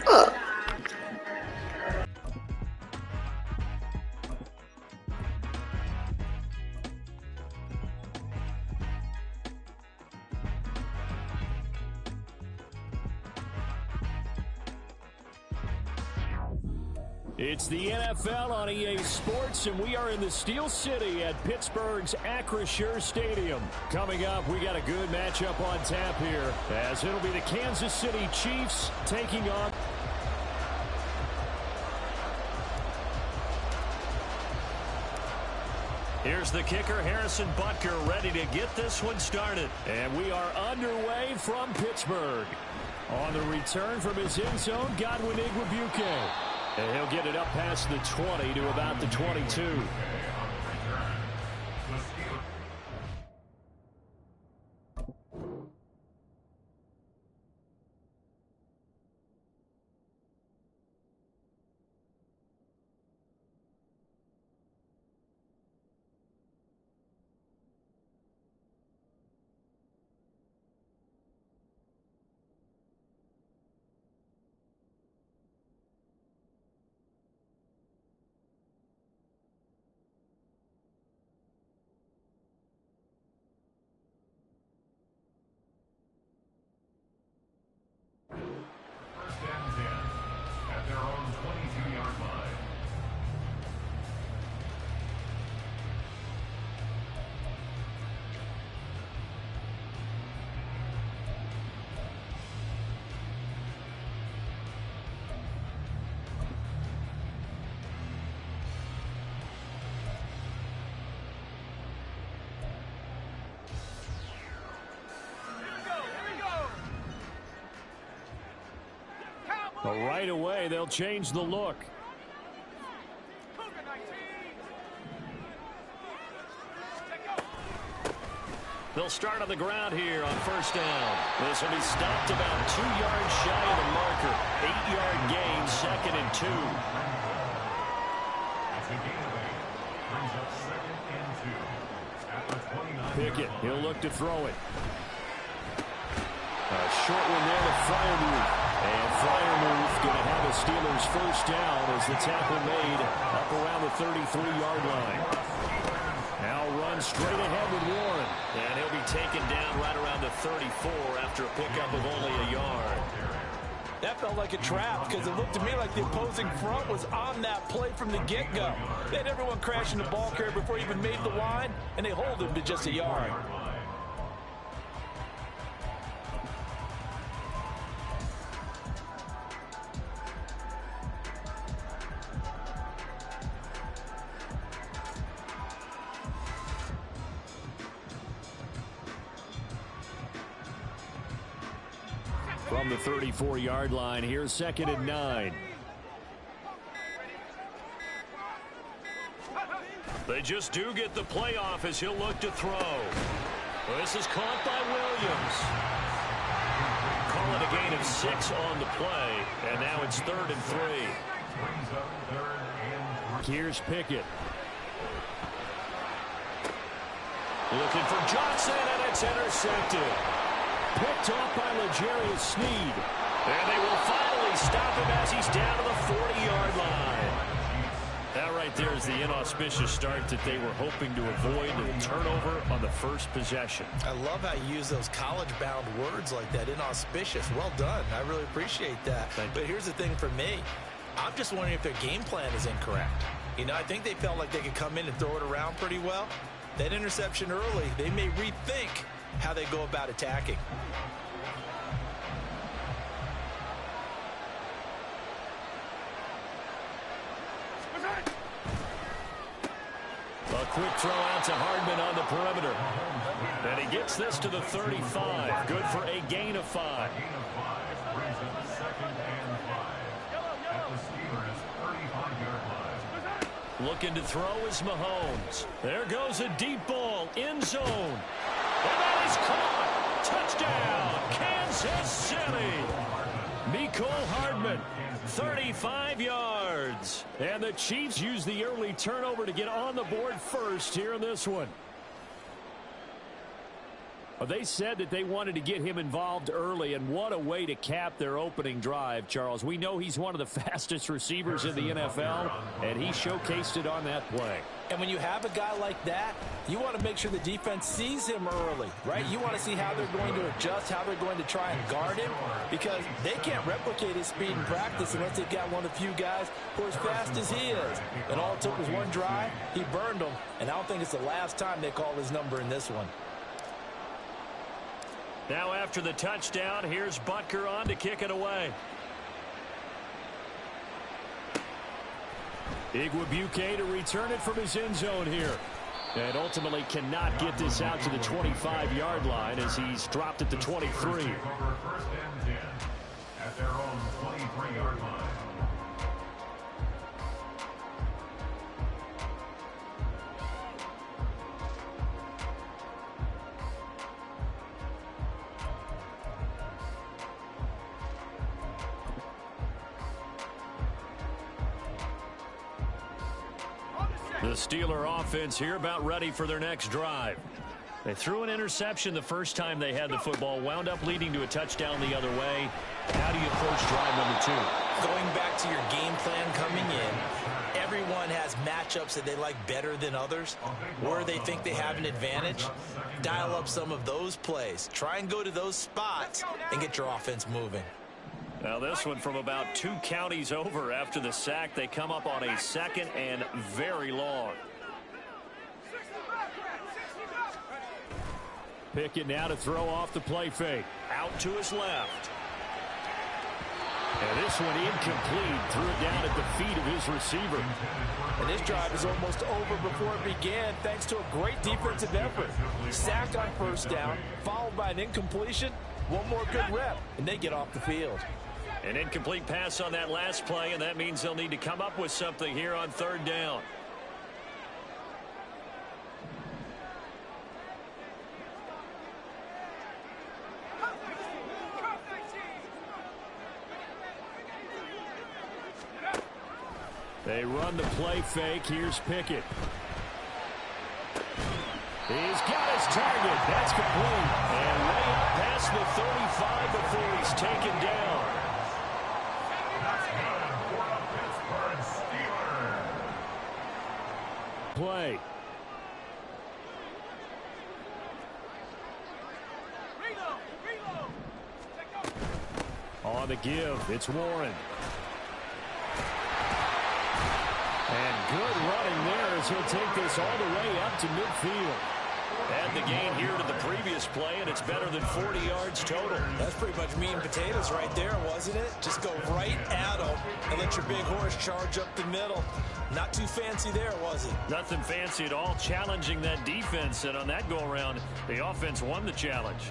Oh. It's the NFL on EA Sports, and we are in the Steel City at Pittsburgh's Acrisure Stadium. Coming up, we got a good matchup on tap here, as it'll be the Kansas City Chiefs taking on... Here's the kicker, Harrison Butker, ready to get this one started. And we are underway from Pittsburgh. On the return from his end zone, Godwin Igwebuike. And he'll get it up past the 20 to about the 22. But right away, they'll change the look. They'll start on the ground here on first down. This will be stopped about 2 yards shy of the marker. 8-yard gain, 2nd and 2. Pickett, he'll look to throw it. A short one there to Freiermuth. And Freiermuth going to have a Steelers first down as the tackle made up around the 33-yard line. Now run straight ahead with Warren. And he'll be taken down right around the 34 after a pickup of only a yard. That felt like a trap because it looked to me like the opposing front was on that play from the get-go. They had everyone crashing the ball carrier before he even made the line, and they hold him to just a yard. From the 34-yard line, here's 2nd and 9. They just do get the play off as he'll look to throw. Well, this is caught by Williams. Call it a gain of 6 on the play, and now it's 3rd and 3. Here's Pickett. Looking for Johnson, and it's intercepted. Picked off by L'Jarius Sneed. And they will finally stop him as he's down to the 40-yard line. That right there is the inauspicious start that they were hoping to avoid, a turnover on the first possession. I love how you use those college-bound words like that, inauspicious. Well done. I really appreciate that. But here's the thing for me. I'm just wondering if their game plan is incorrect. You know, I think they felt like they could come in and throw it around pretty well. That interception early, they may rethink how they go about attacking. A quick throw out to Hardman on the perimeter. And he gets this to the 35. Good for a gain of 5. Looking to throw is Mahomes. There goes a deep ball, end zone. And that is caught. Touchdown, Kansas City. Mecole Hardman, 35 yards. And the Chiefs use the early turnover to get on the board first here in this one. Well, they said that they wanted to get him involved early, and what a way to cap their opening drive, Charles. We know he's one of the fastest receivers in the NFL, and he showcased it on that play. And when you have a guy like that, you want to make sure the defense sees him early, right? You want to see how they're going to adjust, how they're going to try and guard him, because they can't replicate his speed in practice unless they've got one of the few guys who are as fast as he is. And all it took was one drive. He burned them, and I don't think it's the last time they call his number in this one. Now after the touchdown, here's Butker on to kick it away. Igwebuike to return it from his end zone here. And ultimately cannot get this out to the 25-yard line as he's dropped at the 23. First and 10 at their own 23-yard line. The Steeler offense here about ready for their next drive. They threw an interception the first time they had the football, wound up leading to a touchdown the other way. How do you approach drive number 2? Going back to your game plan coming in, everyone has matchups that they like better than others, where they think they have an advantage. Dial up some of those plays. Try and go to those spots and get your offense moving. Now this one from about 2 counties over after the sack. They come up on a second and very long. Pickett now to throw off the play fake. Out to his left. And this one incomplete. Threw it down at the feet of his receiver. And this drive is almost over before it began thanks to a great defensive effort. Sack on first down, followed by an incompletion. One more good rep, and they get off the field. An incomplete pass on that last play, and that means they'll need to come up with something here on third down. They run the play fake. Here's Pickett. He's got his target. That's complete. And way up past the 35 before he's taken down. Play. On the give, it's Warren. And good running there as he'll take this all the way up to midfield. Add the gain here to the previous play, and it's better than 40 yards total. That's pretty much meat and potatoes right there, wasn't it? Just go right at them and let your big horse charge up the middle. Not too fancy there, was it? Nothing fancy at all, challenging that defense. And on that go-around, the offense won the challenge.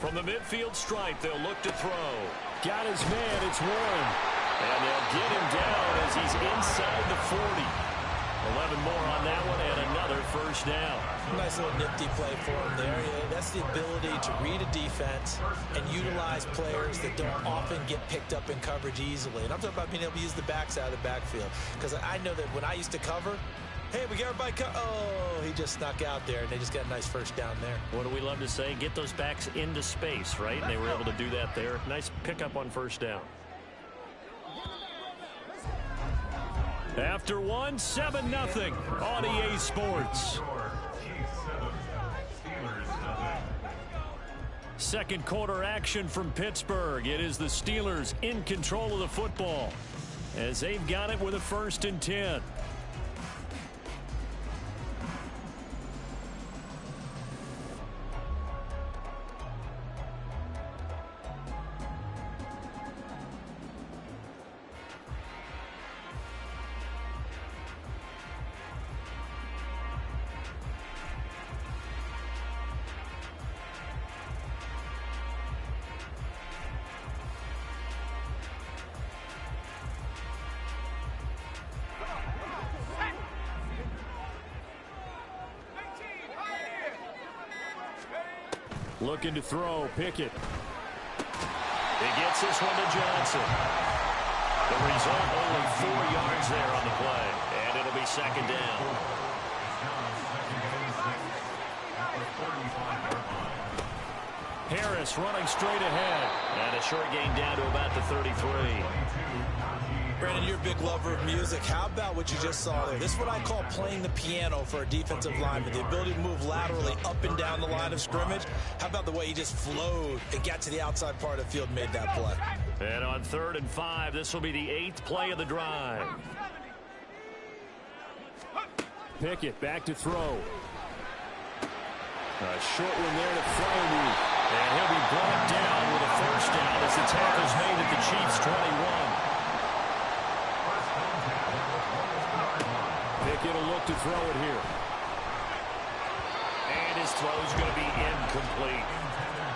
From the midfield stripe, they'll look to throw. Got his man, it's Warren. And they'll get him down as he's inside the 40. 11 more on that one and another first down. Nice little nifty play for him there. Yeah, that's the ability to read a defense and utilize players that don't often get picked up in coverage easily. And I'm talking about being able to use the backs out of the backfield. Because I know that when I used to cover, hey, we got everybody oh, he just snuck out there, and they just got a nice first down there. What do we love to say? Get those backs into space, right? And they were able to do that there. Nice pickup on first down. After 7-0 on EA Sports. Second quarter action from Pittsburgh. It is the Steelers in control of the football as they've got it with a 1st and 10. Looking to throw, Pickett. He gets this one to Johnson. The result, only 4 yards there on the play. And it'll be second down. Harris running straight ahead. And a short gain down to about the 33. Brandon, you're a big lover of music. How about what you just saw there? This is what I call playing the piano for a defensive lineman. The ability to move laterally up and down the line of scrimmage. How about the way he just flowed and got to the outside part of the field and made that play? And on 3rd and 5, this will be the 8th play of the drive. Pickett back to throw. A short one there to Freiermuth. And he'll be brought down with a first down as the tackle's made at the Chiefs' 21. Pickett will look to throw it here. And his throw's going to be incomplete.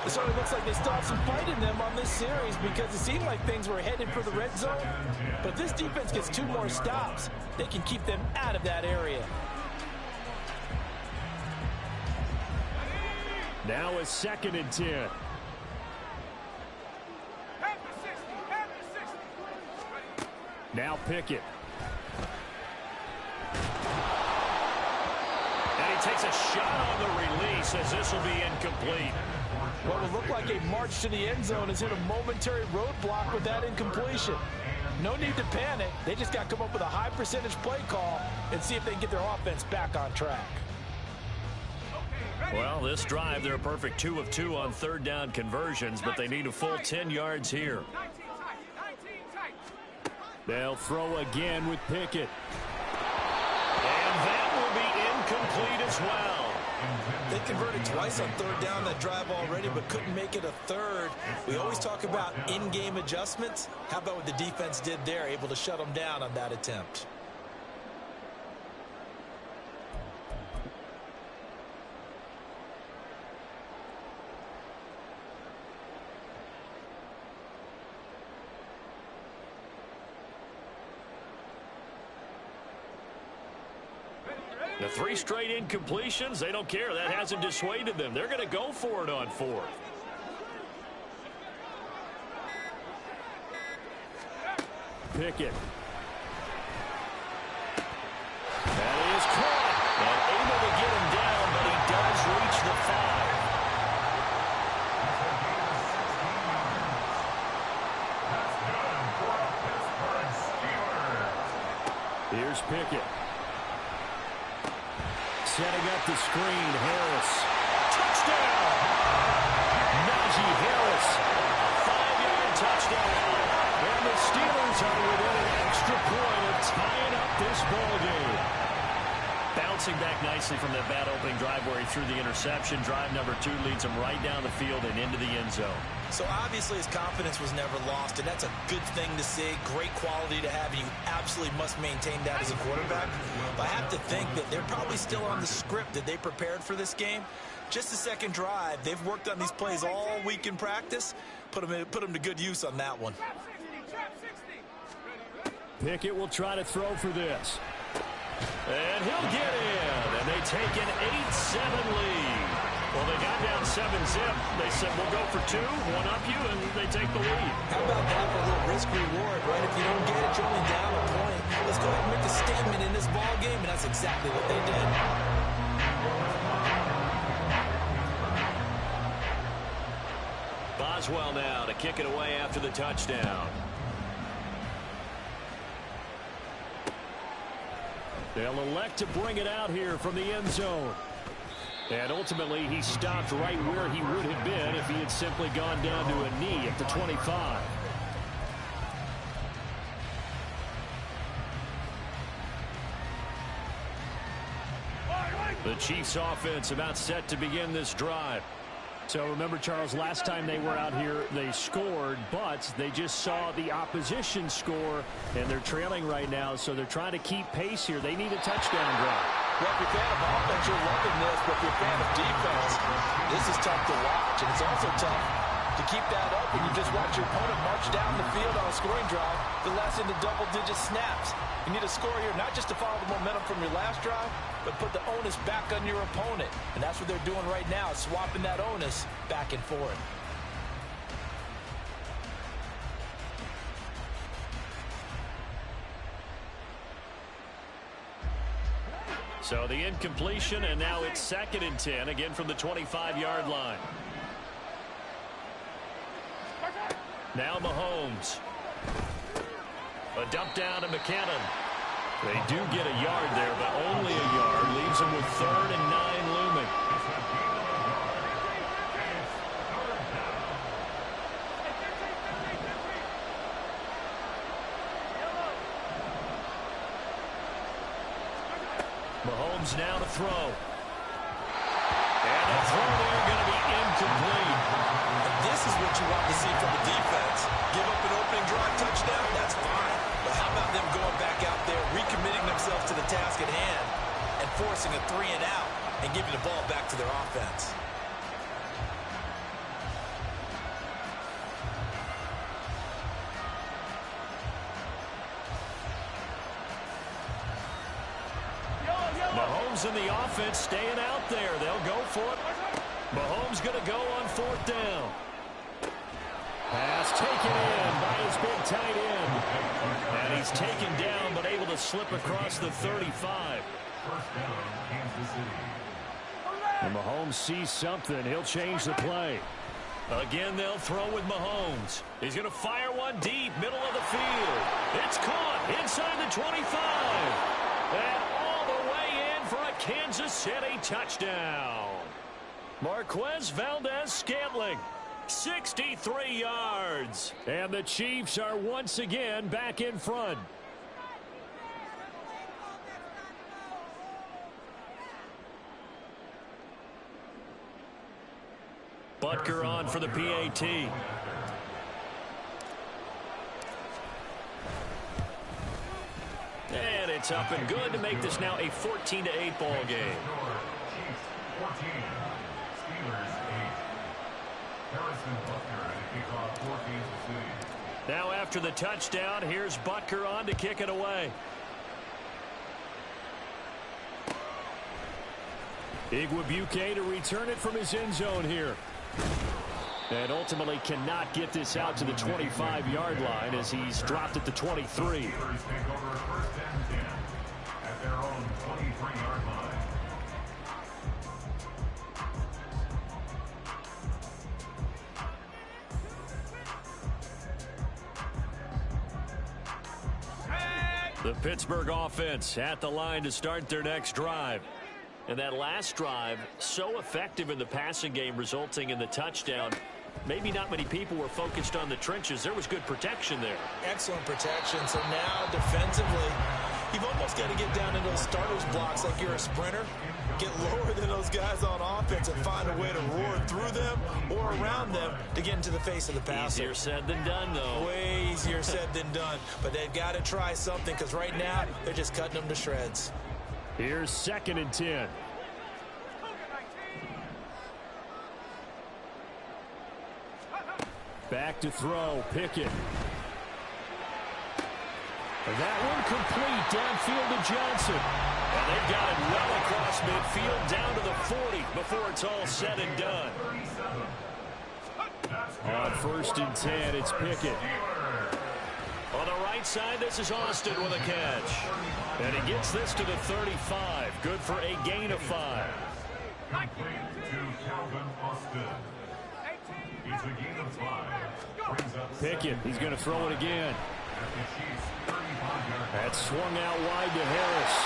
It certainly looks like they still have some fight in them on this series because it seemed like things were headed for the red zone. But if this defense gets 2 more stops, they can keep them out of that area. Now a 2nd and 10. Now Pickett. And he takes a shot on the release as this will be incomplete. What would look like a march to the end zone has hit a momentary roadblock with that incompletion. No need to panic. They just got to come up with a high percentage play call and see if they can get their offense back on track. Well, this drive, they're a perfect 2 of 2 on 3rd down conversions, but they need a full 10 yards here. They'll throw again with Pickett. And that will be incomplete as well. They converted twice on 3rd down that drive already, but couldn't make it a 3rd. We always talk about in-game adjustments. How about what the defense did there, able to shut them down on that attempt? The 3 straight incompletions, they don't care. That hasn't dissuaded them. They're going to go for it on 4th. Pickett. That is caught. And able to get him down, but he does reach the 5. Here's Pickett. Setting up the screen, Harris. Touchdown! Najee Harris. 5-yard touchdown. And the Steelers are within an extra point of tying up this ballgame. Bouncing back nicely from that bad opening drive where he threw the interception. Drive number 2 leads him right down the field and into the end zone. So obviously his confidence was never lost, and that's a good thing to see. Great quality to have, and you absolutely must maintain that as a quarterback. But I have to think that they're probably still on the script that they prepared for this game. Just the 2nd drive. They've worked on these plays all week in practice. Put them to good use on that one. Pickett will try to throw for this. And he'll get in. And they take an 8-7 lead. Well, they got down 7-zip. They said, we'll go for 2, 1 up you, and they take the lead. How about that for a little risk-reward, right? If you don't get it, you're only down a point. Let's go ahead and make a statement in this ball game, and that's exactly what they did. Boswell now to kick it away after the touchdown. They'll elect to bring it out here from the end zone. And ultimately, he stopped right where he would have been if he had simply gone down to a knee at the 25. The Chiefs offense about set to begin this drive. So remember, Charles, last time they were out here, they scored, but they just saw the opposition score, and they're trailing right now, so they're trying to keep pace here. They need a touchdown drive. Well, if you're a fan of offense, you're loving this, but if you're a fan of defense, this is tough to watch, and it's also tough To keep that up, and you just watch your opponent march down the field on a scoring drive that lasts into double-digit snaps. You need a score here, not just to follow the momentum from your last drive, but put the onus back on your opponent. And that's what they're doing right now, swapping that onus back and forth. So the incompletion, and now it's 2nd and 10, again from the 25-yard line. Now Mahomes. A dump down to McKinnon. They do get a yard there, but only a yard. Leaves them with 3rd and 9 looming. Mahomes now to throw. And the throw there going to be incomplete. This is what you want to see from the defense. Give up an opening drive touchdown, that's fine. But how about them going back out there, recommitting themselves to the task at hand, and forcing a 3 and out, and giving the ball back to their offense. Mahomes and the offense staying out there. They'll go for it. Mahomes going to go on 4th down. Pass taken in by his big tight end. And he's taken down but able to slip across the 35. And Mahomes sees something. He'll change the play. Again, they'll throw with Mahomes. He's going to fire one deep, middle of the field. It's caught inside the 25. And all the way in for a Kansas City touchdown. Marquez Valdez-Scantling, 63 yards. And the Chiefs are once again back in front. Butker on for the PAT. And it's up and good to make this now a 14-8 ball game. Now after the touchdown, here's Butker on to kick it away. Igwebuike to return it from his end zone here. And ultimately cannot get this out to the 25-yard line as he's dropped at the 23. The Pittsburgh offense at the line to start their next drive. And that last drive, so effective in the passing game, resulting in the touchdown. Maybe not many people were focused on the trenches. There was good protection there. Excellent protection. So now defensively, you've almost got to get down in those starters blocks like you're a sprinter. Get lower than those guys on offense and find a way to roar through them or around them to get into the face of the passer. Easier said than done, though. Way easier said than done. But they've got to try something because right now they're just cutting them to shreds. Here's 2nd and 10. Back to throw, Pickett. That one complete downfield to Johnson. And they've got it well across midfield down to the 40 before it's all said and done. On 1st and 10, it's Pickett. On the right side, this is Austin with a catch. And he gets this to the 35. Good for a gain of 5. Complete to Calvin Austin. It's a gain of 5. Pickett, he's going to throw it again. That's swung out wide to Harris.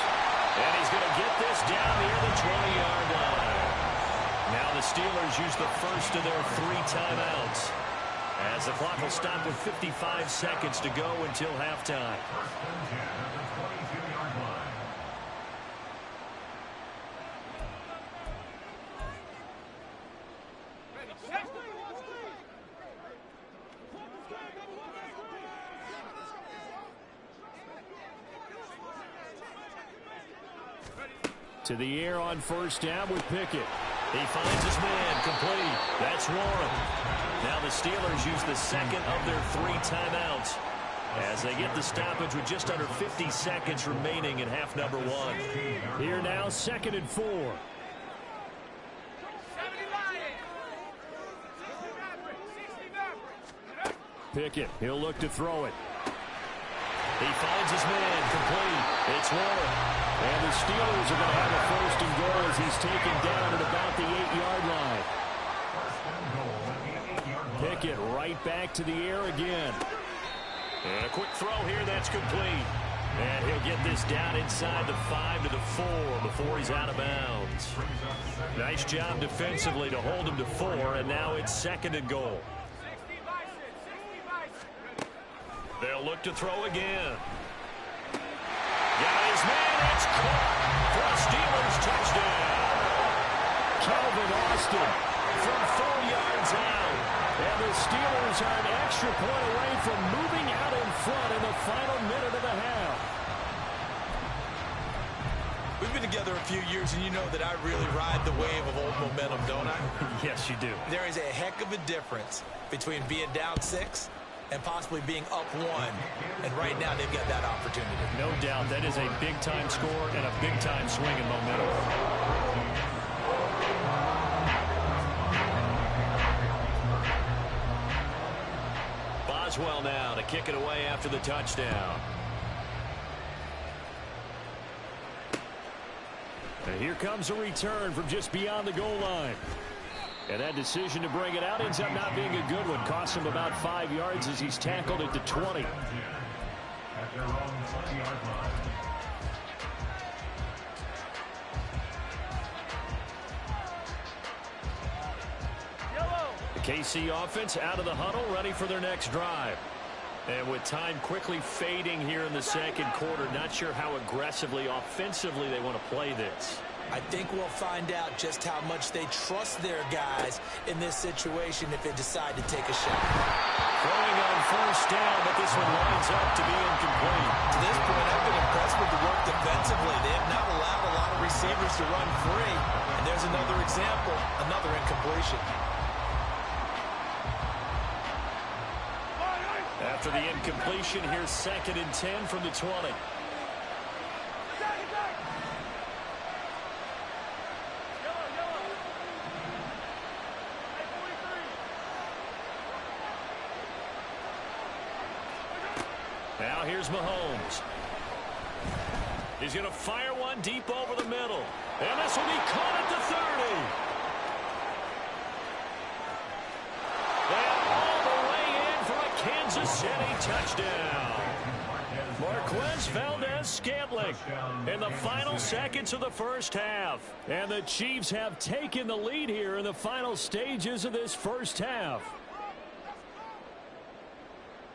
And he's going to get this down near the 20-yard line. Now the Steelers use the first of their 3 timeouts, as the clock will stop with 55 seconds to go until halftime. To the air on 1st down with Pickett. He finds his man, complete. That's Warren. Now the Steelers use the second of their 3 timeouts as they get the stoppage with just under 50 seconds remaining in half number 1. Here now, 2nd and 4. Pickett, he'll look to throw it. He finds his man, complete. It's Warren. And the Steelers are going to have a 1st and goal as he's taken down at about the 8-yard line. Pickett right back to the air again. And a quick throw here, that's complete. And he'll get this down inside the 5 to the 4 before he's out of bounds. Nice job defensively to hold him to 4, and now it's 2nd and goal. They'll look to throw again. Got his man, it's caught for a Steelers touchdown. Calvin Austin from 4 yards out. And the Steelers are an extra point away from moving out in front in the final minute of the half. We've been together a few years, and you know that I really ride the wave of old momentum, don't I? Yes, you do. There is a heck of a difference between being down 6 and possibly being up 1. And right now, they've got that opportunity. No doubt. That is a big-time score and a big-time swing in momentum. Boswell now to kick it away after the touchdown. And here comes a return from just beyond the goal line. And that decision to bring it out ends up not being a good one. Costs him about 5 yards as he's tackled at the 20. At their own 20-yard line. The KC offense out of the huddle, ready for their next drive. And with time quickly fading here in the 2nd quarter, not sure how aggressively, offensively they want to play this. I think we'll find out just how much they trust their guys in this situation if they decide to take a shot. Throwing on 1st down, but this one lines up to be incomplete. To this point, I've been impressed with the work defensively. They have not allowed a lot of receivers to run free. And there's another example, another incompletion. After the incompletion, here's 2nd and 10 from the 20. Now here's Mahomes. He's going to fire one deep over the middle. And this will be caught at the 30. And all the way in for a Kansas City touchdown. Marquez Valdez-Scantling in the final seconds of the 1st half. And the Chiefs have taken the lead here in the final stages of this 1st half.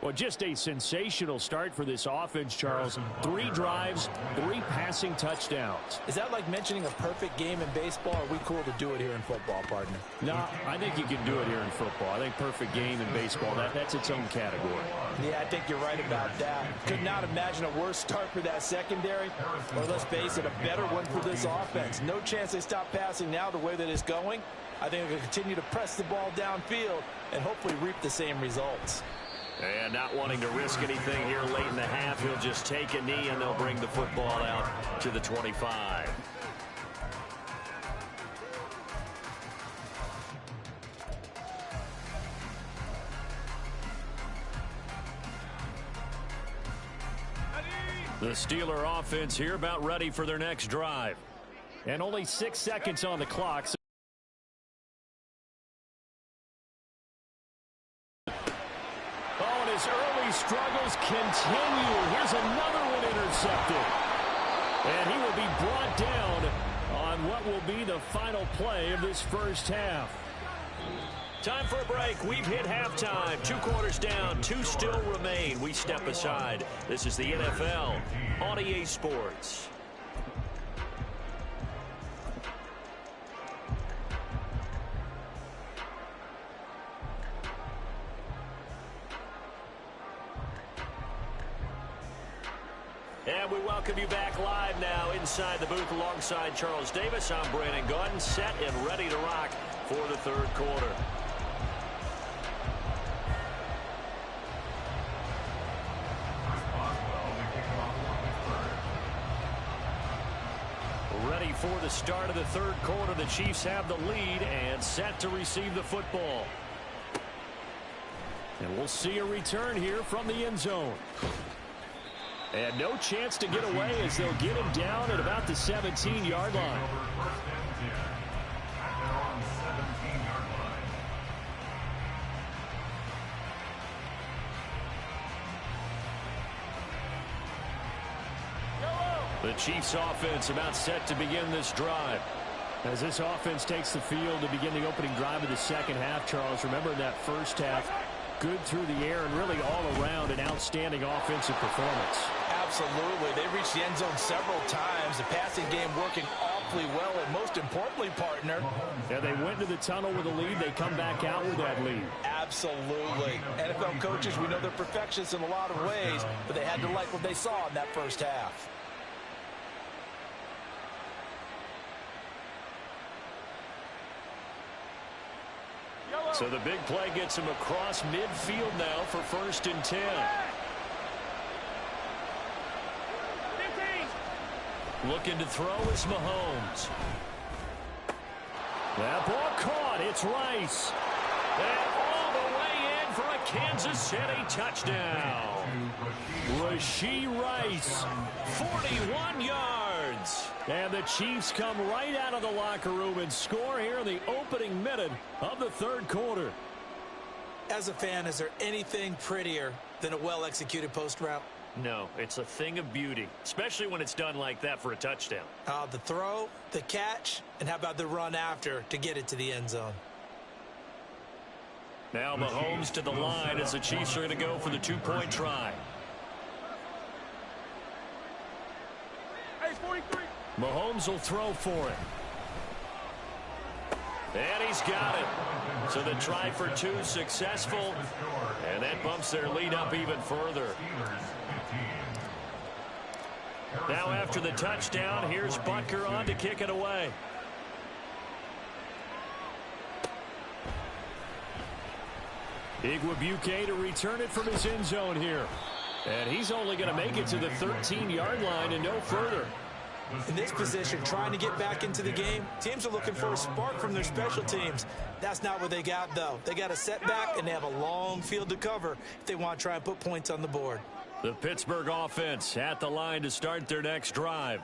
Well, just a sensational start for this offense, Charles. 3 drives, 3 passing touchdowns. Is that like mentioning a perfect game in baseball, or are we cool to do it here in football, partner? No, I think you can do it here in football. I think perfect game in baseball, that's its own category. Yeah, I think you're right about that. Could not imagine a worse start for that secondary, or let's face it, a better one for this offense. No chance they stop passing now the way that it's going. I think they'll continue to press the ball downfield and hopefully reap the same results. And not wanting to risk anything here late in the half, he'll just take a knee and they'll bring the football out to the 25. The Steeler offense here about ready for their next drive. And only 6 seconds on the clock. His early struggles continue. Here's another one intercepted. And he will be brought down on what will be the final play of this 1st half. Time for a break. We've hit halftime. 2 quarters down. 2 still remain. We step aside. This is the NFL on EA Sports. And we welcome you back live now inside the booth alongside Charles Davis. I'm Brandon Gaudin, set and ready to rock for the third quarter. Ready for the start of the third quarter. The Chiefs have the lead and set to receive the football. And we'll see a return here from the end zone. And no chance to get away as they'll get him down at about the 17-yard line. The Chiefs offense about set to begin this drive. As this offense takes the field to begin the opening drive of the second half, Charles, remember in that first half, good through the air and really all around an outstanding offensive performance. Absolutely. They reached the end zone several times. The passing game working awfully well, and most importantly, partner. Yeah, they went to the tunnel with a lead. They come back out with that lead. Absolutely. NFL coaches, we know they're perfectionists in a lot of ways, but they had to like what they saw in that first half. So the big play gets him across midfield now for 1st and 10. Looking to throw is Mahomes. That ball caught. It's Rice. And all the way in for a Kansas City touchdown. Rashee Rice, 41 yards. And the Chiefs come right out of the locker room and score here in the opening minute of the third quarter. As a fan, is there anything prettier than a well-executed post route? No, it's a thing of beauty, especially when it's done like that for a touchdown. The throw, the catch, and how about the run after to get it to the end zone? Now Mahomes to the line as the Chiefs are going to go for the two-point try. Mahomes will throw for it. And he's got it. So the try for two successful. And that bumps their lead up even further. Now after the touchdown, here's Butker on to kick it away. Igwebuike to return it from his end zone here. And he's only going to make it to the 13-yard line and no further. In this position, trying to get back into the game, teams are looking for a spark from their special teams. That's not what they got, though. They got a setback, and they have a long field to cover if they want to try and put points on the board. The Pittsburgh offense at the line to start their next drive.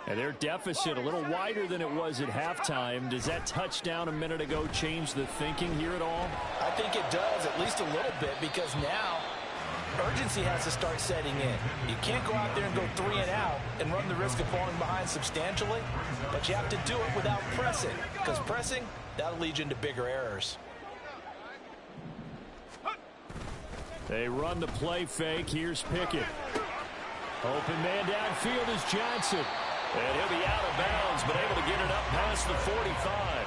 And their deficit a little wider than it was at halftime. Does that touchdown a minute ago change the thinking here at all? I think it does, at least a little bit, because now urgency has to start setting in. You can't go out there and go 3 and out and run the risk of falling behind substantially, but you have to do it without pressing, because pressing, that'll lead you into bigger errors. They run the play fake. Here's Pickett. Open man downfield is Johnson. And he'll be out of bounds, but able to get it up past the 45.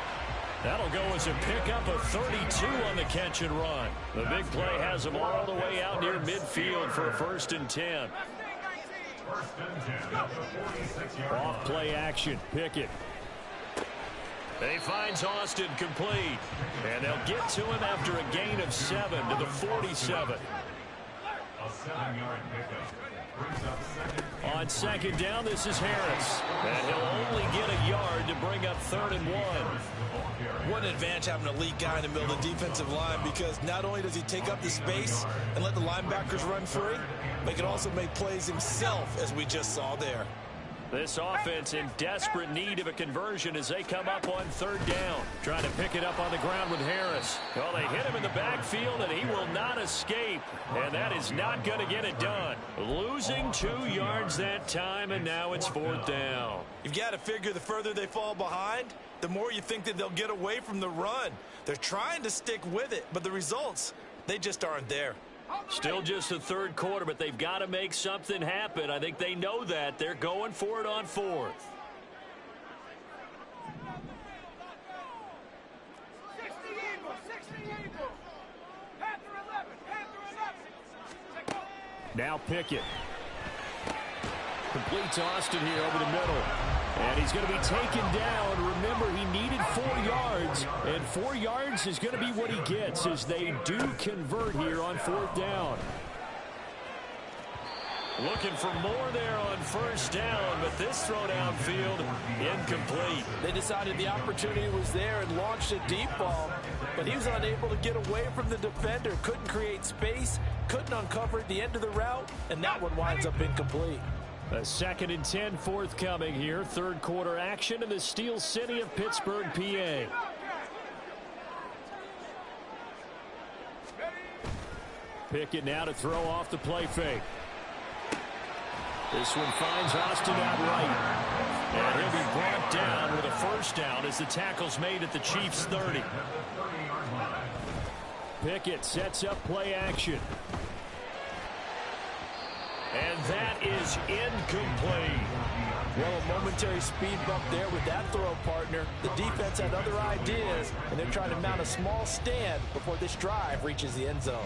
That'll go as a pickup of 32 on the catch and run. The big play has him all the way out near midfield for a 1st and 10. Off play action. Pickett. He finds Austin complete. And they'll get to him after a gain of 7 to the 47. A 7-yard pickup. On 2nd down, this is Harris. And he'll only get a yard to bring up 3rd and 1. What an advantage having an elite guy in the middle of the defensive line, because not only does he take up the space and let the linebackers run free, but he can also make plays himself, as we just saw there. This offense in desperate need of a conversion as they come up on 3rd down. Trying to pick it up on the ground with Harris. Well, they hit him in the backfield, and he will not escape. And that is not going to get it done. Losing 2 yards that time, and now it's 4th down. You've got to figure the further they fall behind, the more you think that they'll get away from the run. They're trying to stick with it, but the results, they just aren't there. Still just the third quarter, but they've got to make something happen. I think they know that. They're going for it on 4th. Now Pickett. Complete to Austin here over the middle. And he's going to be taken down. Remember, he needed 4 yards, and 4 yards is going to be what he gets as they do convert here on 4th down. Looking for more there on 1st down, but this throw downfield incomplete. They decided the opportunity was there and launched a deep ball, but he was unable to get away from the defender, couldn't create space, couldn't uncover at the end of the route, and that one winds up incomplete. A 2nd and 10 forthcoming here. 3rd quarter action in the Steel City of Pittsburgh, PA. Pickett now to throw off the play fake. This one finds Austin out right. And he'll be brought down with a 1st down as the tackle's made at the Chiefs' 30. Pickett sets up play action. And that is incomplete. Well, a momentary speed bump there with that throw, partner. The defense had other ideas, and they're trying to mount a small stand before this drive reaches the end zone.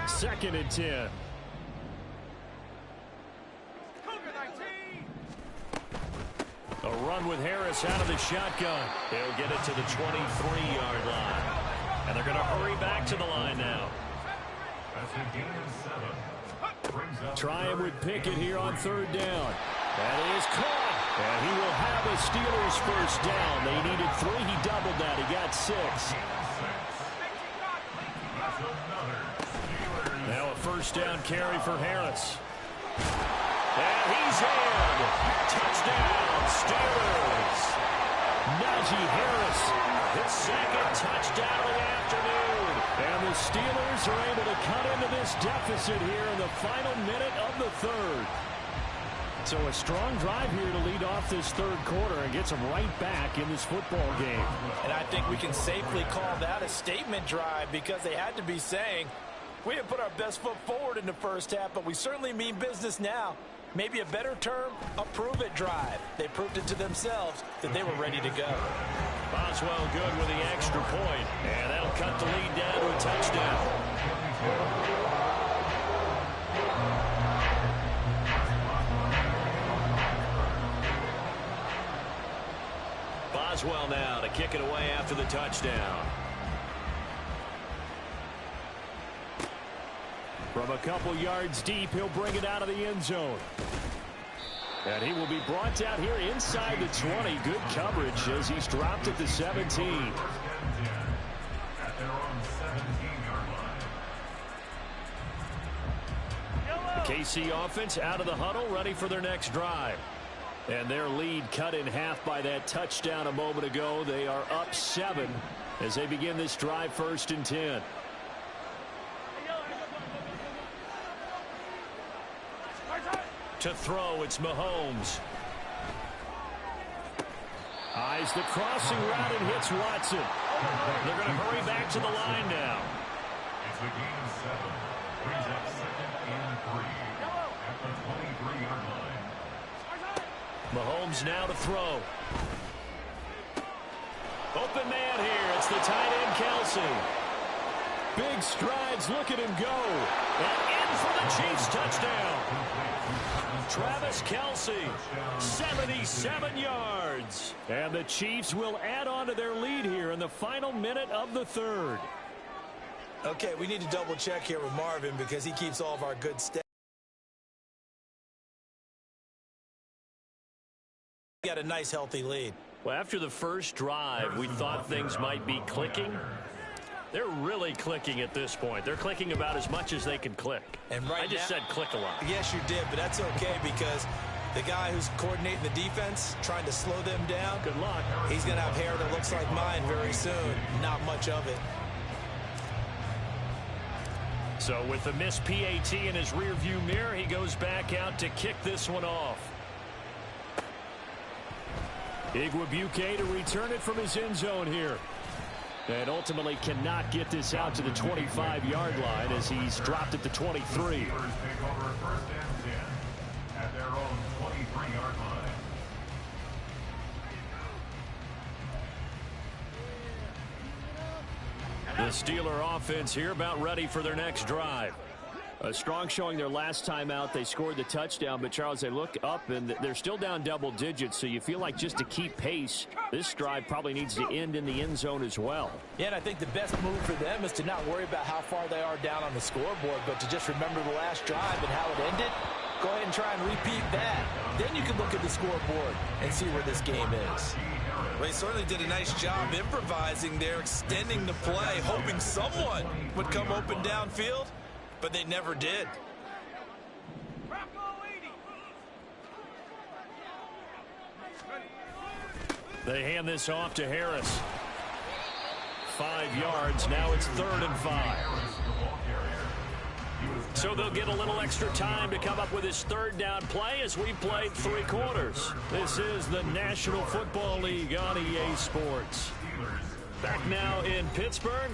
Second and 10. A run with Harris out of the shotgun. They'll get it to the 23-yard line. And they're going to hurry back to the line now. Trying with Pickett here on 3rd down. That is caught. And he will have a Steelers 1st down. They needed 3. He doubled that. He got 6. Now a 1st down carry for Harris. And he's in. Touchdown, Steelers. Najee Harris, his 2nd touchdown of the afternoon. And the Steelers are able to cut into this deficit here in the final minute of the 3rd. So a strong drive here to lead off this 3rd quarter and gets them right back in this football game. And I think we can safely call that a statement drive because they had to be saying, we didn't put our best foot forward in the 1st half, but we certainly mean business now. Maybe a better term, a prove-it drive. They proved it to themselves that they were ready to go. Boswell good with the extra point, and that'll cut the lead down to a touchdown. Boswell now to kick it away after the touchdown. From a couple yards deep, he'll bring it out of the end zone. And he will be brought down here inside the 20. Good coverage as he's dropped at the 17. The KC offense out of the huddle, ready for their next drive. And their lead cut in half by that touchdown a moment ago. They are up 7 as they begin this drive, 1st and 10. To throw, it's Mahomes. Eyes the crossing route and hits Watson. They're going to hurry back to the line now. It's a gain of 7. Brings up 2nd and 3 at the 23-yard line. Mahomes now to throw. Open man here. It's the tight end, Kelsey. Big strides. Look at him go. And in for the Chiefs touchdown. Travis Kelsey, 77 yards. And the Chiefs will add on to their lead here in the final minute of the 3rd. Okay, we need to double check here with Marvin because he keeps all of our good stats. Got a nice, healthy lead. Well, after the first drive, we thought things might be clicking. They're really clicking at this point. They're clicking about as much as they can click. And right I just said click a lot. Yes, you did, but that's okay because the guy who's coordinating the defense, trying to slow them down, good luck. He's going to have hair that looks like mine very soon. Not much of it. So with the missed PAT in his rearview mirror, he goes back out to kick this one off. Igwebuike to return it from his end zone here. And ultimately cannot get this out to the 25-yard line as he's dropped at the 23. at their own 23-yard line. The Steeler offense here about ready for their next drive. A strong showing their last time out. They scored the touchdown, but Charles, they look up and they're still down double digits, so you feel like just to keep pace, this drive probably needs to end in the end zone as well. Yeah, and I think the best move for them is to not worry about how far they are down on the scoreboard, but to just remember the last drive and how it ended. Go ahead and try and repeat that. Then you can look at the scoreboard and see where this game is. Well, he certainly did a nice job improvising there, extending the play, hoping someone would come open downfield, but they never did. They hand this off to Harris. 5 yards. Now it's 3rd and 5. So they'll get a little extra time to come up with his 3rd down play as we played 3 quarters. This is the National Football League on EA Sports. Back now in Pittsburgh.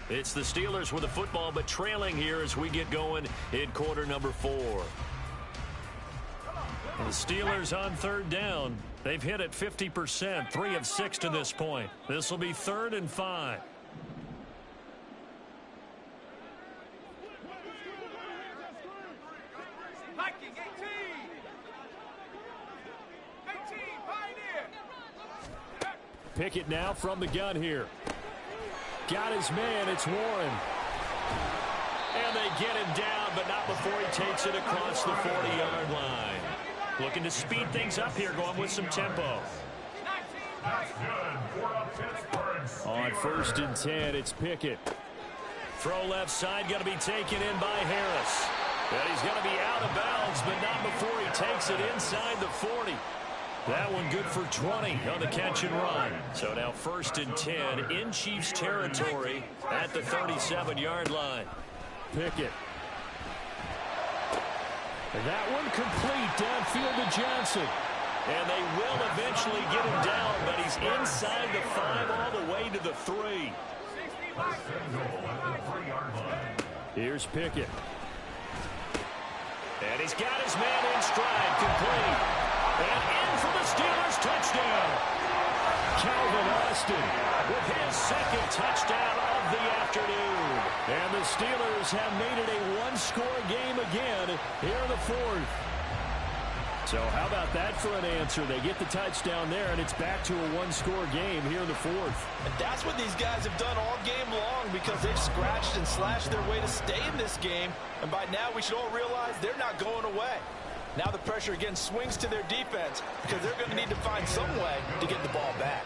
It's the Steelers with the football, but trailing here as we get going in quarter number 4. The Steelers on 3rd down. They've hit it 50%, 3 of 6 to this point. This will be 3rd and 5. Pickett now from the gun here. Got his man. It's Warren. And they get him down, but not before he takes it across the 40-yard line. Looking to speed things up here, going with some tempo. On 1st and 10, it's Pickett. Throw left side, going to be taken in by Harris. And he's going to be out of bounds, but not before he takes it inside the 40. That one good for 20 on the catch and run. So now 1st and 10 in Chiefs territory at the 37-yard line. Pickett. And that one complete downfield to Johnson. And they will eventually get him down, but he's inside the 5 all the way to the 3. Here's Pickett. And he's got his man in stride, complete. And in for the Steelers touchdown. Calvin Austin with his 2nd touchdown of the afternoon. And the Steelers have made it a 1-score game again here in the 4th. So how about that for an answer? They get the touchdown there, and it's back to a 1-score game here in the 4th. And that's what these guys have done all game long because they've scratched and slashed their way to stay in this game. And by now we should all realize they're not going away. Now the pressure again swings to their defense because they're going to need to find some way to get the ball back.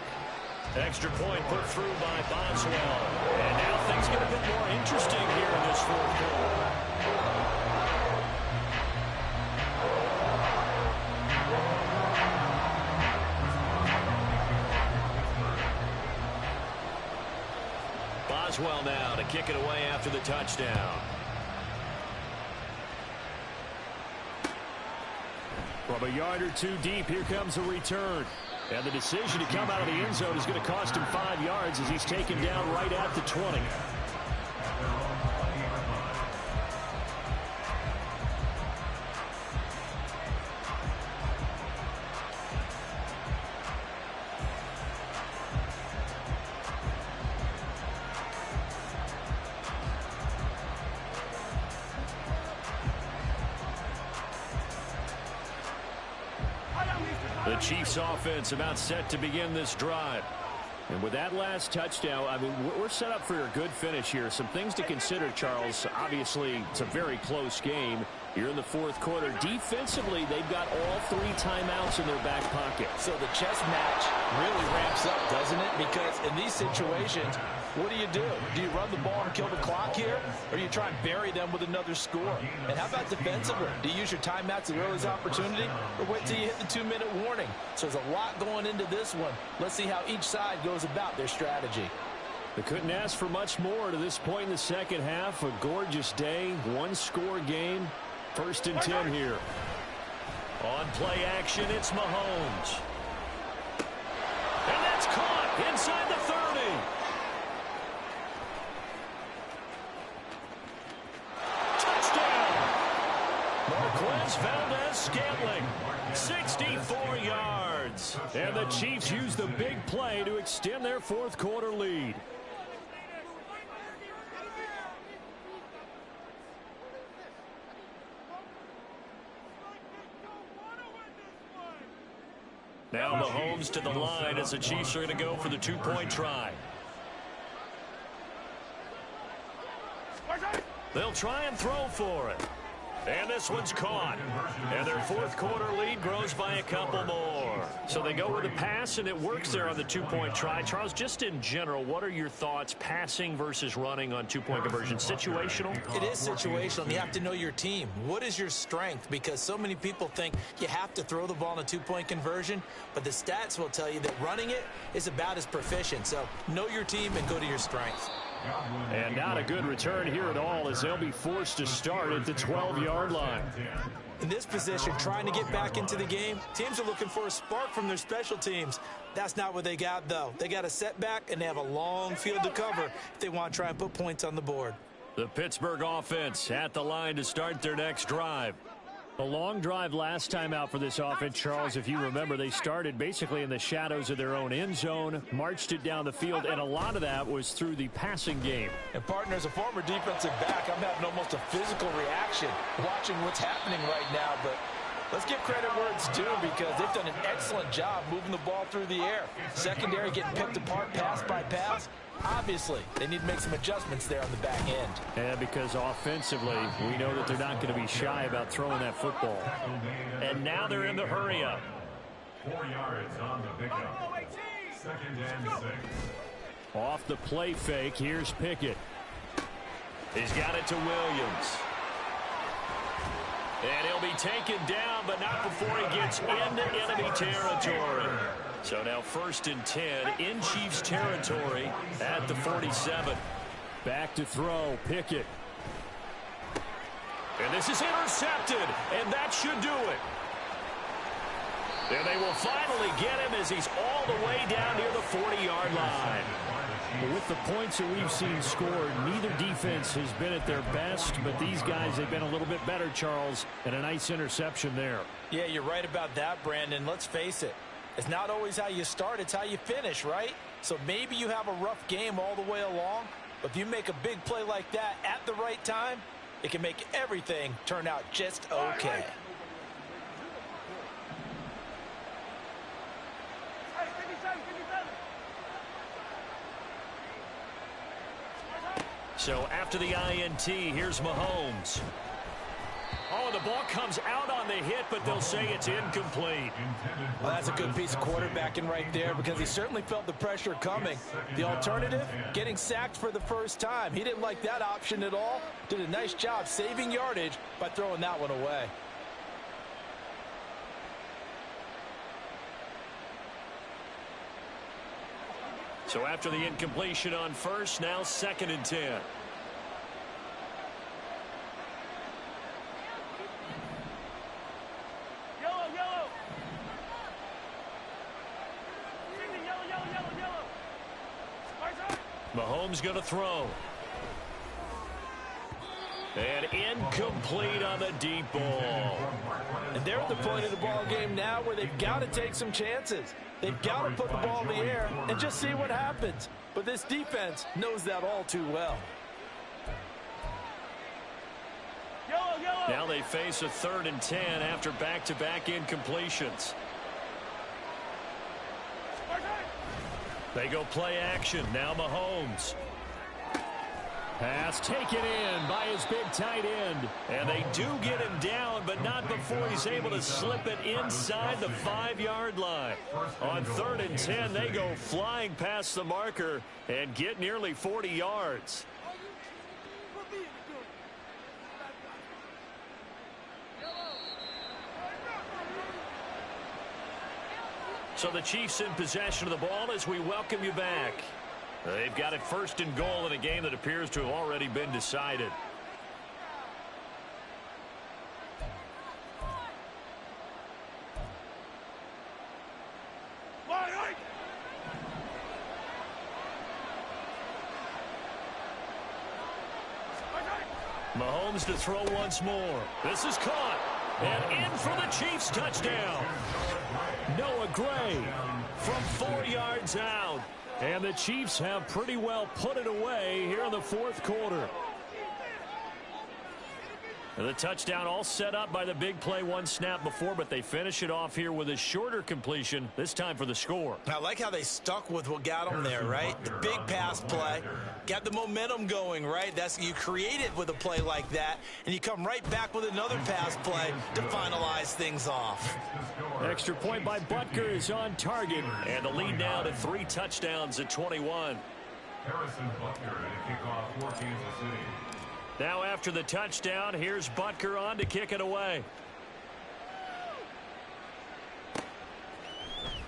Extra point put through by Boswell. And now things get a bit more interesting here in this 4th quarter. Boswell now to kick it away after the touchdown. From a yard or 2 deep, here comes a return. And the decision to come out of the end zone is going to cost him 5 yards as he's taken down right at the 20. The Chiefs offense about set to begin this drive. And with that last touchdown, I mean, we're set up for a good finish here. Some things to consider, Charles. Obviously, it's a very close game. You're in the 4th quarter. Defensively, they've got all 3 timeouts in their back pocket. So the chess match really ramps up, doesn't it? Because in these situations, what do? Do you run the ball and kill the clock here? Or do you try and bury them with another score? And how about defensively? Do you use your timeouts at earliest opportunity? Or wait till you hit the 2-minute warning? So there's a lot going into this one. Let's see how each side goes about their strategy. They couldn't ask for much more to this point in the second half. A gorgeous day, 1-score game. 1st and 10 here. On play action, it's Mahomes. And that's caught inside the 30. Touchdown. Marquez Valdez-Scantling, 64 yards. And the Chiefs use the big play to extend their fourth quarter lead. Now Mahomes to the line as the Chiefs are going to go for the two-point try. They'll try and throw for it. And this one's caught. And their fourth quarter lead grows by a couple more. So they go with a pass, and it works there on the two-point try. Charles, just in general, what are your thoughts passing versus running on two-point conversion? Situational? It is situational. You have to know your team. What is your strength? Because so many people think you have to throw the ball in a two-point conversion, but the stats will tell you that running it is about as proficient. So know your team and go to your strength. And not a good return here at all as they'll be forced to start at the 12-yard line. In this position, trying to get back into the game, teams are looking for a spark from their special teams. That's not what they got, though. They got a setback, and they have a long field to cover if they want to try and put points on the board. The Pittsburgh offense at the line to start their next drive. A long drive last time out for this offense, Charles. If you remember, they started basically in the shadows of their own end zone, marched it down the field, and a lot of that was through the passing game. And, partner, as a former defensive back, I'm having almost a physical reaction watching what's happening right now. But let's give credit where it's due because they've done an excellent job moving the ball through the air. Secondary getting picked apart pass by pass. Obviously, they need to make some adjustments there on the back end. And because offensively, we know that they're not going to be shy about throwing that football. And now they're in the hurry-up. 4 yards on the pickup. 2nd and 6. Off the play fake, here's Pickett. He's got it to Williams. And he'll be taken down, but not before he gets into enemy territory. So now 1st and 10 in Chiefs territory at the 47. Back to throw, Pickett. And this is intercepted, and that should do it. And they will finally get him as he's all the way down near the 40-yard line. With the points that we've seen scored, neither defense has been at their best, but these guys have been a little bit better, Charles, and a nice interception there. Yeah, you're right about that, Brandon. Let's face it. It's not always how you start, it's how you finish, right? So maybe you have a rough game all the way along, but if you make a big play like that at the right time, it can make everything turn out just okay. So after the INT, here's Mahomes. Oh, the ball comes out on the hit, but they'll say it's incomplete. Well, that's a good piece of quarterbacking right there because he certainly felt the pressure coming. The alternative, getting sacked for the first time. He didn't like that option at all. Did a nice job saving yardage by throwing that one away. So after the incompletion on first, now 2nd and 10. Mahomes going to throw. And incomplete on the deep ball. And they're at the point of the ball game now where they've got to take some chances. They've got to put the ball in the air and just see what happens. But this defense knows that all too well. Now they face a 3rd and 10 after back-to-back incompletions. They go play action. Now Mahomes. Pass taken in by his big tight end. And they do get him down, but not before he's able to slip it inside the 5-yard line. On 3rd and 10, they go flying past the marker and get nearly 40 yards. So the Chiefs in possession of the ball as we welcome you back. They've got it 1st and goal in a game that appears to have already been decided. Mahomes to throw once more. This is caught. And in for the Chiefs touchdown. Noah Gray from 4 yards out. And the Chiefs have pretty well put it away here in the fourth quarter. And the touchdown all set up by the big play one snap before, but they finish it off here with a shorter completion, this time for the score. I like how they stuck with what got them there, right? The big pass play, got the momentum going, right? You create it with a play like that, and you come right back with another pass play to finalize things off. Extra point by Butker is on target, and the lead now to 3 touchdowns at 21. Harrison Butker at a kickoff for Kansas City. Now after the touchdown, here's Butker on to kick it away.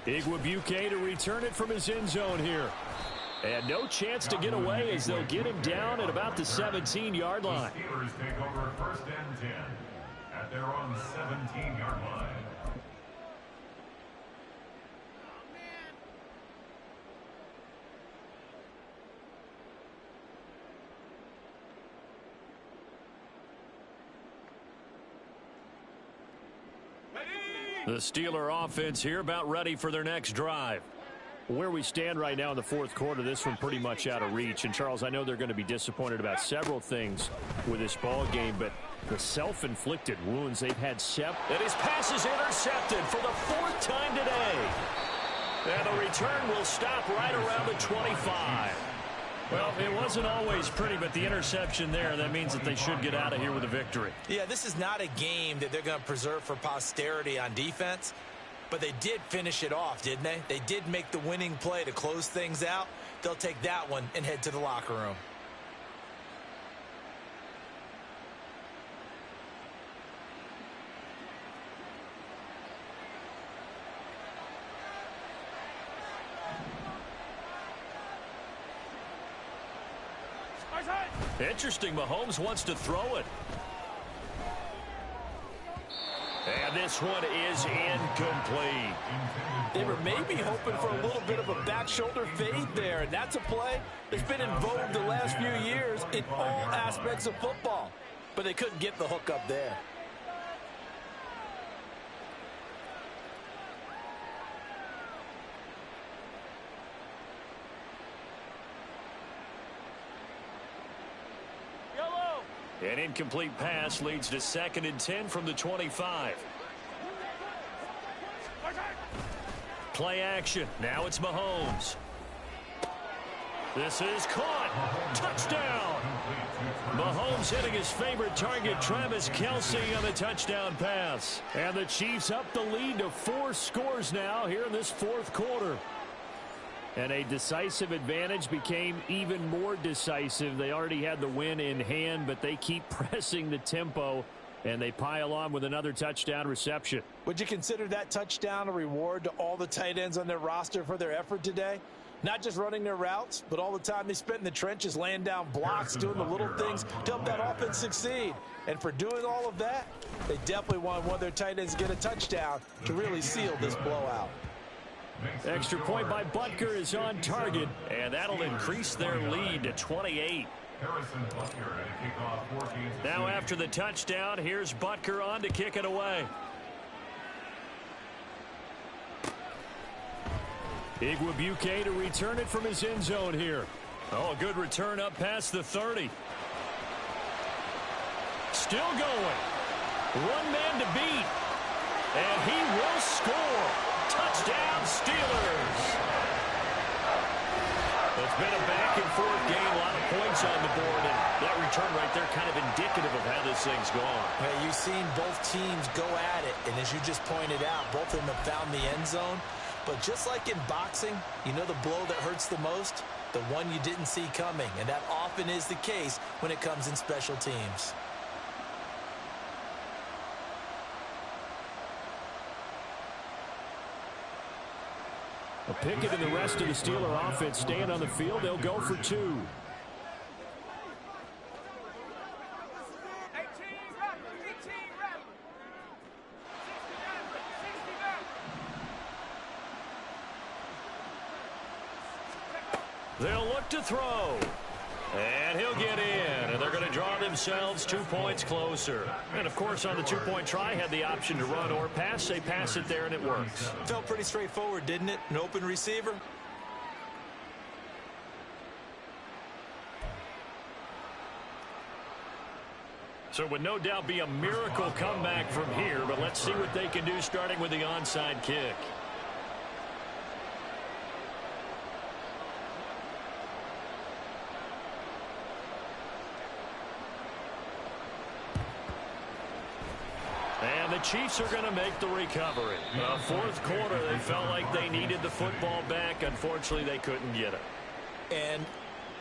Igwebuike to return it from his end zone here. And no chance to get away as they'll get him down at about the 17-yard line. The Steelers take over 1st and 10 at their own 17-yard line. The Steeler offense here about ready for their next drive. Where we stand right now in the fourth quarter, this one pretty much out of reach. And, Charles, I know they're going to be disappointed about several things with this ball game, but the self-inflicted wounds they've had. And his pass is intercepted for the 4th time today. And the return will stop right around the 25. Well, it wasn't always pretty, but the interception there, that means that they should get out of here with a victory. Yeah, this is not a game that they're going to preserve for posterity on defense, but they did finish it off, didn't they? They did make the winning play to close things out. They'll take that one and head to the locker room. Interesting, Mahomes wants to throw it. And this one is incomplete. They were maybe hoping for a little bit of a back shoulder fade there, and that's a play that's been in vogue the last few years in all aspects of football. But they couldn't get the hook up there. An incomplete pass leads to 2nd and 10 from the 25. Play action. Now it's Mahomes. This is caught. Touchdown. Mahomes hitting his favorite target, Travis Kelce, on the touchdown pass. And the Chiefs up the lead to 4 scores now here in this fourth quarter. And a decisive advantage became even more decisive. They already had the win in hand, but they keep pressing the tempo, and they pile on with another touchdown reception. Would you consider that touchdown a reward to all the tight ends on their roster for their effort today? Not just running their routes, but all the time they spent in the trenches laying down blocks, doing the little things to help that offense succeed. And for doing all of that, they definitely want one of their tight ends to get a touchdown to really seal this blowout. Extra point by Butker is on target, and that'll increase their lead to 28. Now after the touchdown, here's Butker on to kick it away. Igwebuike to return it from his end zone here. Oh, a good return up past the 30. Still going. One man to beat. And he will score. Touchdown, Steelers. It's been a back-and-forth game, a lot of points on the board, and that return right there kind of indicative of how this thing's gone. Hey, you've seen both teams go at it, and as you just pointed out, both of them have found the end zone. But just like in boxing, you know the blow that hurts the most? The one you didn't see coming, and that often is the case when it comes in special teams. Pickett and the rest of the Steeler offense staying on the field. They'll go for 2. They'll look to throw. And he'll get in, and they're going to draw themselves 2 points closer. And, of course, on the two-point try, had the option to run or pass. They pass it there, and it works. Felt pretty straightforward, didn't it? An open receiver. So it would no doubt be a miracle comeback from here, but let's see what they can do starting with the onside kick. And the Chiefs are going to make the recovery. Fourth quarter, they felt like they needed the football back. Unfortunately, they couldn't get it. And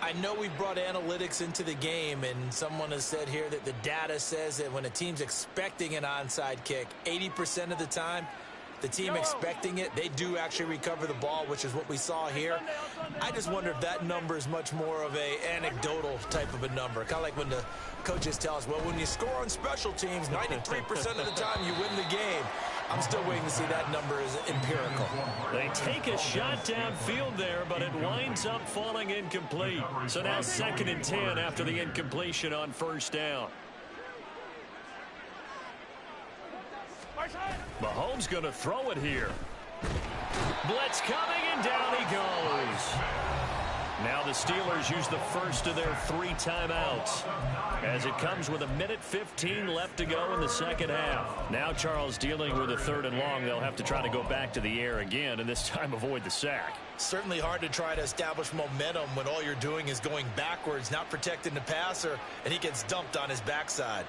I know we brought analytics into the game, and someone has said here that the data says that when a team's expecting an onside kick, 80% of the time, the team expecting it, they do actually recover the ball, which is what we saw here. I just wonder if that number is much more of a anecdotal type of a number. Kind of like when the coaches tell us, well, when you score on special teams, 93% of the time you win the game. I'm still waiting to see that number is empirical. They take a shot downfield there, but it winds up falling incomplete. So now 2nd and 10 after the incompletion on first down. Mahomes going to throw it here. Blitz coming, and down he goes. Now the Steelers use the first of their 3 timeouts as it comes with 1:15 left to go in the second half. Now Charles dealing with a 3rd and long. They'll have to try to go back to the air again, and this time avoid the sack. Certainly hard to try to establish momentum when all you're doing is going backwards, not protecting the passer, and he gets dumped on his backside.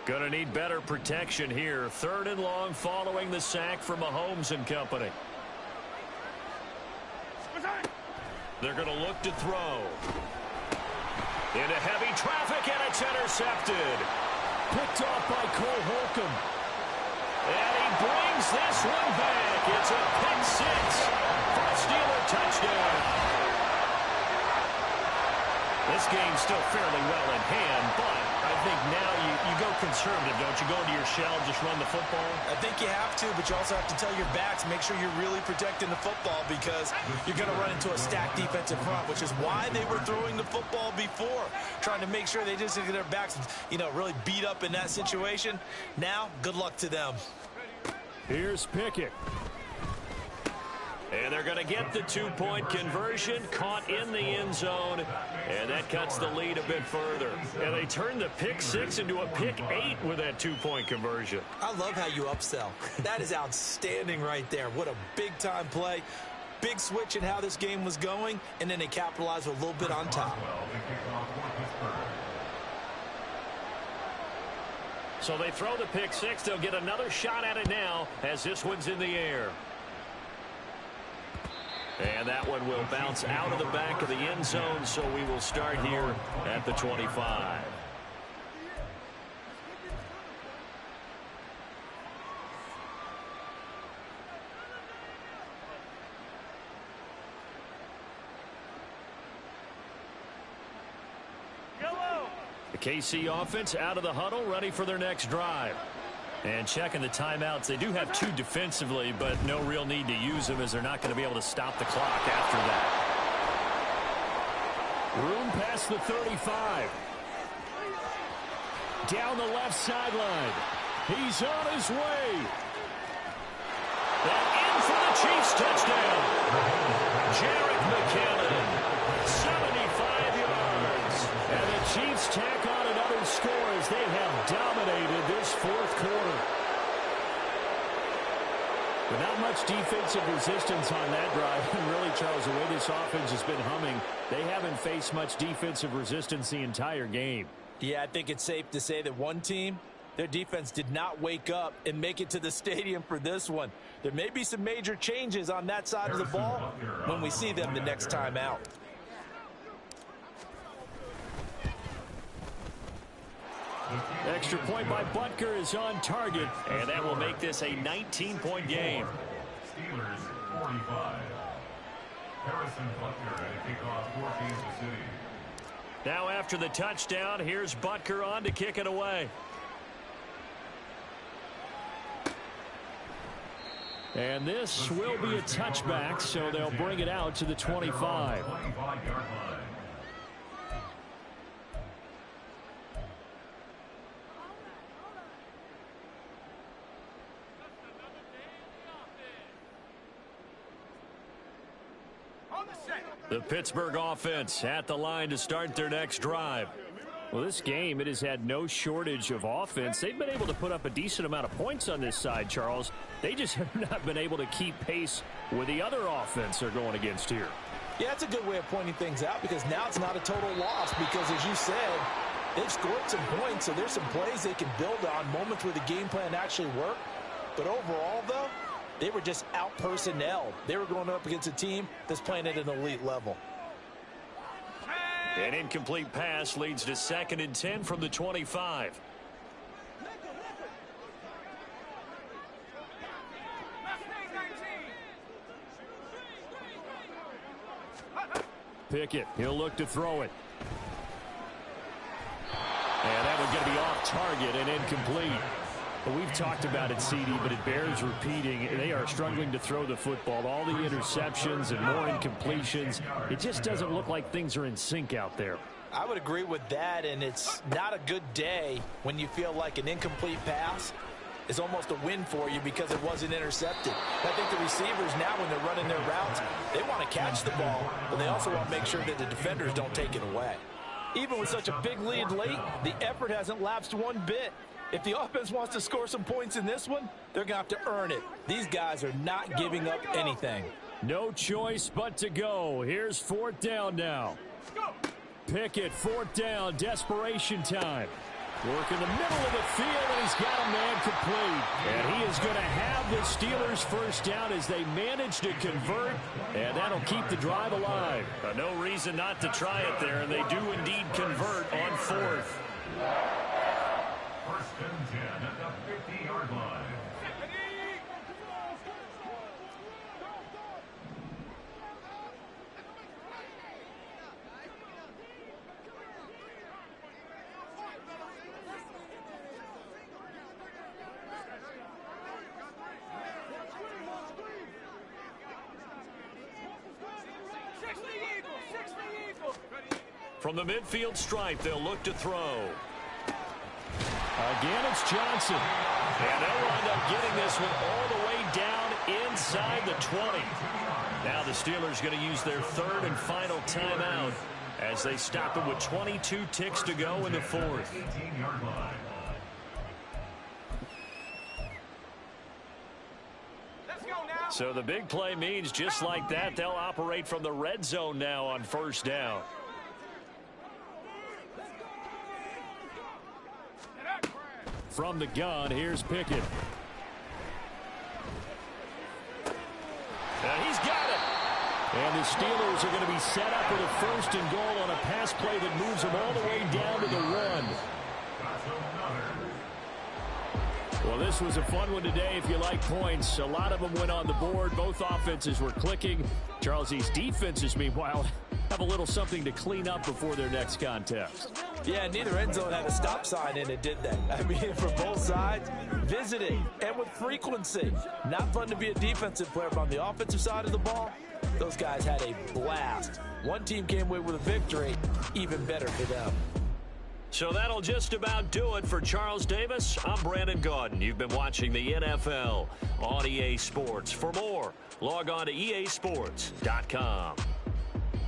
Going to need better protection here. 3rd and long following the sack from Mahomes and company. They're going to look to throw. Into heavy traffic, and it's intercepted. Picked off by Cole Holcomb. And he brings this one back. It's a pick 6 for a Steeler touchdown. This game's still fairly well in hand, but I think now you go conservative, don't you? Go into your shell, just run the football? I think you have to, but you also have to tell your backs, make sure you're really protecting the football because you're going to run into a stacked defensive front, which is why they were throwing the football before, trying to make sure they just get their backs, really beat up in that situation. Now, good luck to them. Here's Pickett. And they're going to get the 2-point conversion, caught in the end zone, and that cuts the lead a bit further. And they turn the pick 6 into a pick 8 with that 2-point conversion. I love how you upsell. That is outstanding right there. What a big-time play. Big switch in how this game was going, and then they capitalized with a little bit on top. So they throw the pick 6. They'll get another shot at it now as this one's in the air. And that one will bounce out of the back of the end zone, so we will start here at the 25. The KC offense out of the huddle, ready for their next drive. And checking the timeouts. They do have 2 defensively, but no real need to use them as they're not going to be able to stop the clock after that. Room past the 35. Down the left sideline. He's on his way. And in for the Chiefs touchdown. Jarek McCallum, 75 yards. And the Chiefs tack on another score as they have dominated this fourth quarter. But not much defensive resistance on that drive. And really, Charles, the way this offense has been humming, they haven't faced much defensive resistance the entire game. Yeah, I think it's safe to say that one team, their defense did not wake up and make it to the stadium for this one. There may be some major changes on that side of the ball when we see them the next time out. Extra point by Butker is on target, and that will make this a 19-point game. Steelers 45. Harrison Butker at a kickoff for Kansas City. Now after the touchdown, here's Butker on to kick it away. And this will be a touchback, so they'll bring it out to the 25. The Pittsburgh offense at the line to start their next drive. Well, this game, it has had no shortage of offense. They've been able to put up a decent amount of points on this side, Charles. They just have not been able to keep pace with the other offense they're going against here. Yeah, that's a good way of pointing things out because now it's not a total loss because, as you said, they've scored some points, so there's some plays they can build on, moments where the game plan actually worked. But overall, though, they were just out-personnelled. They were going up against a team that's playing at an elite level. An incomplete pass leads to 2nd and 10 from the 25. Pickett, he'll look to throw it. And that one's going to be off target and incomplete. We've talked about it, CD, but it bears repeating. They are struggling to throw the football. All the interceptions and more incompletions. It just doesn't look like things are in sync out there. I would agree with that, and it's not a good day when you feel like an incomplete pass is almost a win for you because it wasn't intercepted. I think the receivers now, when they're running their routes, they want to catch the ball, but they also want to make sure that the defenders don't take it away. Even with such a big lead late, the effort hasn't lapsed one bit. If the offense wants to score some points in this one, they're going to have to earn it. These guys are not giving up anything. No choice but to go. Here's 4th down now. Pickett, 4th down, desperation time. Work in the middle of the field, and he's got a man complete. And he is going to have the Steelers' first down as they manage to convert, and that'll keep the drive alive. No reason not to try it there, and they do indeed convert on 4th. 1st and 10 at the 50-yard line. From the midfield stripe, they'll look to throw. Again, it's Johnson. And they'll wind up getting this one all the way down inside the 20. Now the Steelers going to use their 3rd and final timeout as they stop it with 22 ticks to go in the 4th. 18-yard line. So the big play means just like that, they'll operate from the red zone now on 1st down. From the gun, here's Pickett. And he's got it. And the Steelers are going to be set up with a 1st and goal on a pass play that moves them all the way down to the run. Well, this was a fun one today if you like points. A lot of them went on the board. Both offenses were clicking. Charles, these defenses, meanwhile, have a little something to clean up before their next contest. Yeah, neither end zone had a stop sign in it, did they? I mean, for both sides, visiting and with frequency. Not fun to be a defensive player, but on the offensive side of the ball, those guys had a blast. One team came away with a victory, even better for them. So that'll just about do it for Charles Davis. I'm Brandon Gaudin. You've been watching the NFL on EA Sports. For more, log on to easports.com.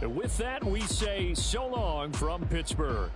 With that, we say so long from Pittsburgh.